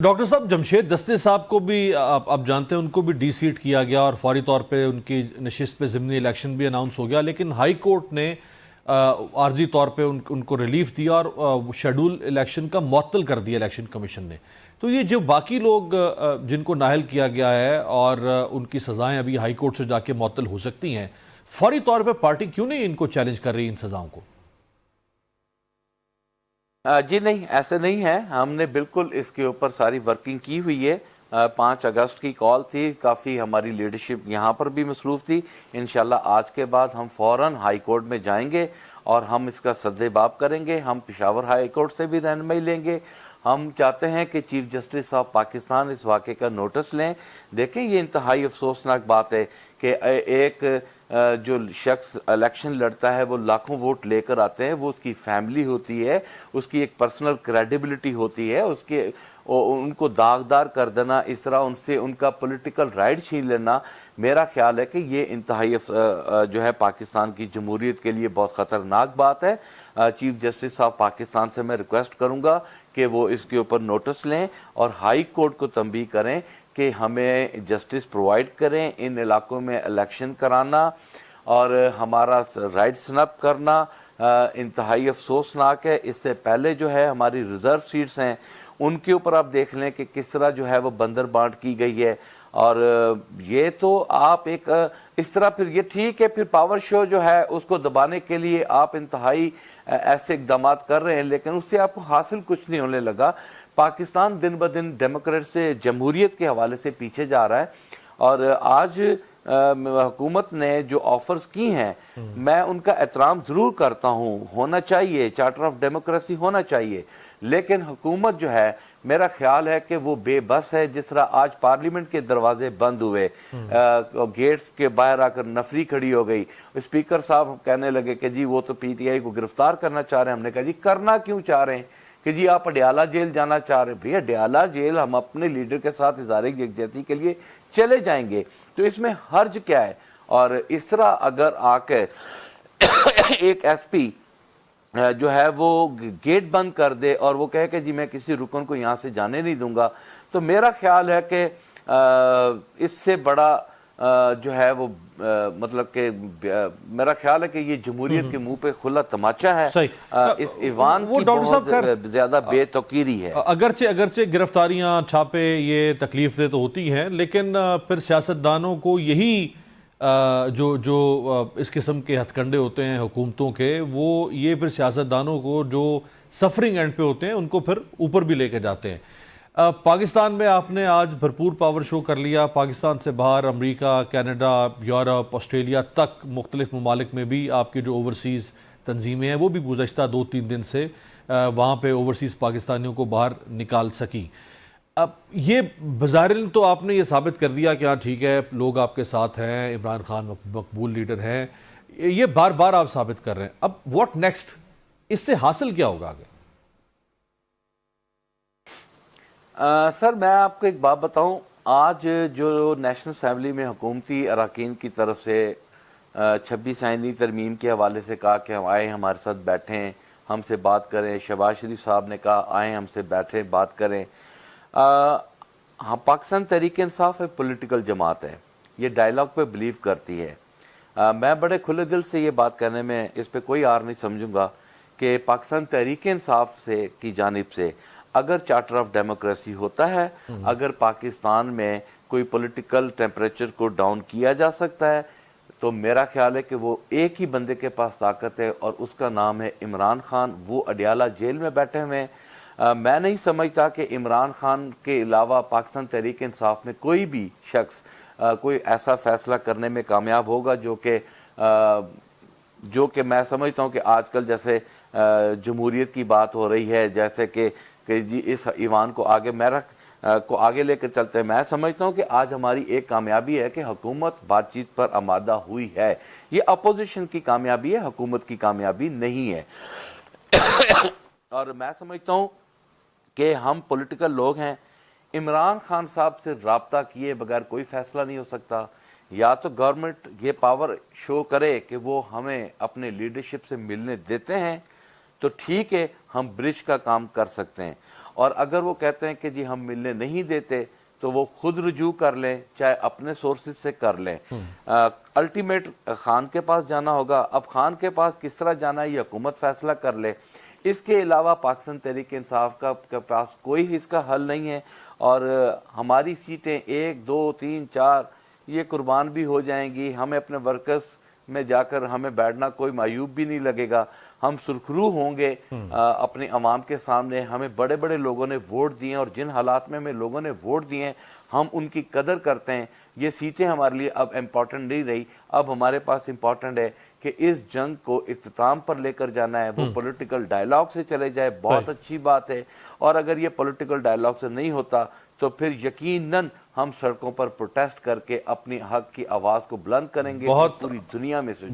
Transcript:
Doctor صاحب جمشید دستے صاحب کو بھی آپ جانتے ہیں ان کو بھی ڈی سیٹ کیا گیا اور فوری طور پہ ان کی نشست پہ ضمنی الیکشن بھی اناؤنس ہو گیا، لیکن ہائی کورٹ نے عارضی طور پہ ان کو ریلیف دیا اور شیڈول الیکشن کا معطل کر دیا الیکشن کمیشن نے۔ تو یہ جو باقی لوگ جن کو نااہل کیا گیا ہے اور ان کی سزائیں ابھی ہائی کورٹ سے جا کے معطل ہو سکتی ہیں، فوری طور پہ پارٹی کیوں نہیں ان کو چیلنج کر رہی ان سزاؤں کو؟ جی نہیں، ایسے نہیں ہے۔ ہم نے بالکل اس کے اوپر ساری ورکنگ کی ہوئی ہے۔ 5 اگست کی کال تھی، کافی ہماری لیڈرشپ یہاں پر بھی مصروف تھی۔ انشاءاللہ آج کے بعد ہم فوراً ہائی کورٹ میں جائیں گے اور ہم اس کا سد باب کریں گے۔ ہم پشاور ہائی کورٹ سے بھی رہنمائی لیں گے۔ ہم چاہتے ہیں کہ چیف جسٹس آف پاکستان اس واقعے کا نوٹس لیں۔ دیکھیں، یہ انتہائی افسوسناک بات ہے کہ ایک جو شخص الیکشن لڑتا ہے وہ لاکھوں ووٹ لے کر آتے ہیں، وہ اس کی فیملی ہوتی ہے، اس کی ایک پرسنل کریڈیبلٹی ہوتی ہے، ان کو داغدار کر دینا، اس طرح ان سے ان کا پولیٹیکل رائٹ چھین لینا، میرا خیال ہے کہ یہ انتہائی جو ہے پاکستان کی جمہوریت کے لیے بہت خطرناک بات ہے۔ چیف جسٹس آف پاکستان سے میں ریکویسٹ کروں گا کہ وہ اس کے اوپر نوٹس لیں اور ہائی کورٹ کو تنبیہ کریں کہ ہمیں جسٹس پرووائڈ کریں، ان علاقوں میں الیکشن کرانا اور ہمارا رائٹ سنپ کرنا انتہائی افسوسناک ہے۔ اس سے پہلے جو ہے ہماری ریزرو سیٹس ہیں، ان کے اوپر آپ دیکھ لیں کہ کس طرح جو ہے وہ بندر بانٹ کی گئی ہے، اور یہ تو آپ ایک اس طرح پھر یہ ٹھیک ہے، پھر پاور شو جو ہے اس کو دبانے کے لیے آپ انتہائی ایسے اقدامات کر رہے ہیں، لیکن اس سے آپ کو حاصل کچھ نہیں ہونے لگا۔ پاکستان دن بدن ڈیموکریٹ سے، جمہوریت کے حوالے سے پیچھے جا رہا ہے، اور آج حکومت نے جو آفرز کی ہیں میں ان کا احترام ضرور کرتا ہوں، ہونا چاہیے، چارٹر آف ڈیموکریسی ہونا چاہیے، لیکن حکومت جو ہے میرا خیال ہے کہ وہ بے بس ہے۔ جس طرح آج پارلیمنٹ کے دروازے بند ہوئے، گیٹس کے باہر آ کر نفری کھڑی ہو گئی، اسپیکر صاحب کہنے لگے کہ جی وہ تو پی ٹی آئی کو گرفتار کرنا چاہ رہے ہیں۔ ہم نے کہا جی کرنا کیوں چاہ رہے ہیں؟ کہ جی آپ اڈیالہ جیل جانا چاہ رہے ہیں۔ بھئی اڈیالہ جیل ہم اپنے لیڈر کے ساتھ اظہار یکجہتی کے لیے چلے جائیں گے، تو اس میں حرج کیا ہے؟ اور اس طرح اگر آ کے ایک ایس پی جو ہے وہ گیٹ بند کر دے اور وہ کہے کہ جی میں کسی رکن کو یہاں سے جانے نہیں دوں گا، تو میرا خیال ہے کہ اس سے بڑا جو ہے وہ مطلب کہ میرا خیال ہے کہ یہ جمہوریت کے منہ پہ کھلا تماچا ہے۔ اس ایوان کی بہت زیادہ بے توقیری ہے۔ اگرچہ گرفتاریاں، چھاپے یہ تکلیف دہ تو ہوتی ہیں، لیکن پھر سیاستدانوں کو یہی جو اس قسم کے ہتھ کنڈے ہوتے ہیں حکومتوں کے، وہ یہ پھر سیاستدانوں کو جو سفرنگ اینڈ پہ ہوتے ہیں ان کو پھر اوپر بھی لے کے جاتے ہیں۔ پاکستان میں آپ نے آج بھرپور پاور شو کر لیا، پاکستان سے باہر امریکہ، کینیڈا، یورپ، آسٹریلیا تک مختلف ممالک میں بھی آپ کی جو اوورسیز تنظیمیں ہیں وہ بھی گزشتہ 2-3 دن سے وہاں پہ اوورسیز پاکستانیوں کو باہر نکال سکی۔ اب یہ بظاہر تو آپ نے یہ ثابت کر دیا کہ ہاں ٹھیک ہے لوگ آپ کے ساتھ ہیں، عمران خان مقبول لیڈر ہیں، یہ بار بار آپ ثابت کر رہے ہیں۔ اب واٹ نیکسٹ؟ اس سے حاصل کیا ہوگا آگے؟ سر میں آپ کو ایک بات بتاؤں، آج جو نیشنل اسمبلی میں حکومتی اراکین کی طرف سے 26 آئینی ترمیم کے حوالے سے کہا کہ ہم آئیں ہمارے ساتھ بیٹھیں، ہم سے بات کریں، شہباز شریف صاحب نے کہا آئیں ہم سے بیٹھیں بات کریں۔ ہاں، پاکستان تحریک انصاف ایک پولیٹیکل جماعت ہے، یہ ڈائیلاگ پہ بلیو کرتی ہے۔ میں بڑے کھلے دل سے یہ بات کرنے میں اس پہ کوئی آر نہیں سمجھوں گا کہ پاکستان تحریک انصاف سے کی جانب سے اگر چارٹر آف ڈیموکریسی ہوتا ہے، اگر پاکستان میں کوئی پولیٹیکل ٹیمپریچر کو ڈاؤن کیا جا سکتا ہے، تو میرا خیال ہے کہ وہ ایک ہی بندے کے پاس طاقت ہے اور اس کا نام ہے عمران خان۔ وہ اڈیالہ جیل میں بیٹھے ہوئے ہیں۔ میں نہیں سمجھتا کہ عمران خان کے علاوہ پاکستان تحریک انصاف میں کوئی بھی شخص کوئی ایسا فیصلہ کرنے میں کامیاب ہوگا جو کہ میں سمجھتا ہوں کہ آج کل جیسے جمہوریت کی بات ہو رہی ہے، جیسے کہ جی اس ایوان کو آگے لے کر چلتے ہیں۔ میں سمجھتا ہوں کہ آج ہماری ایک کامیابی ہے کہ حکومت بات چیت پر آمادہ ہوئی ہے۔ یہ اپوزیشن کی کامیابی ہے، حکومت کی کامیابی نہیں ہے۔ اور میں سمجھتا ہوں کہ ہم پولیٹیکل لوگ ہیں، عمران خان صاحب سے رابطہ کیے بغیر کوئی فیصلہ نہیں ہو سکتا۔ یا تو گورنمنٹ یہ پاور شو کرے کہ وہ ہمیں اپنے لیڈرشپ سے ملنے دیتے ہیں، تو ٹھیک ہے، ہم برج کا کام کر سکتے ہیں، اور اگر وہ کہتے ہیں کہ جی ہم ملنے نہیں دیتے تو وہ خود رجوع کر لیں، چاہے اپنے سورسز سے کر لیں۔ الٹیمیٹ خان کے پاس جانا ہوگا، اب خان کے پاس کس طرح جانا ہے یہ حکومت فیصلہ کر لے۔ اس کے علاوہ پاکستان تحریک انصاف کا پاس کوئی اس کا حل نہیں ہے، اور ہماری سیٹیں 1 2 3 4 یہ قربان بھی ہو جائیں گی۔ ہمیں اپنے ورکرز میں جا کر ہمیں بیٹھنا کوئی معیوب بھی نہیں لگے گا، ہم سرخرو ہوں گے اپنے عوام کے سامنے۔ ہمیں بڑے بڑے لوگوں نے ووٹ دیے، اور جن حالات میں ہمیں لوگوں نے ووٹ دیے ہیں ہم ان کی قدر کرتے ہیں۔ یہ سیٹیں ہمارے لیے اب امپورٹنٹ نہیں رہی، اب ہمارے پاس امپورٹنٹ ہے کہ اس جنگ کو اختتام پر لے کر جانا ہے۔ وہ پولیٹیکل ڈائلاگ سے چلے جائے، بہت اچھی بات ہے، اور اگر یہ پولیٹیکل ڈائلاگ سے نہیں ہوتا تو پھر یقیناً ہم سڑکوں پر پروٹیسٹ کر کے اپنی حق کی آواز کو بلند کریں گے، پوری دنیا میں سے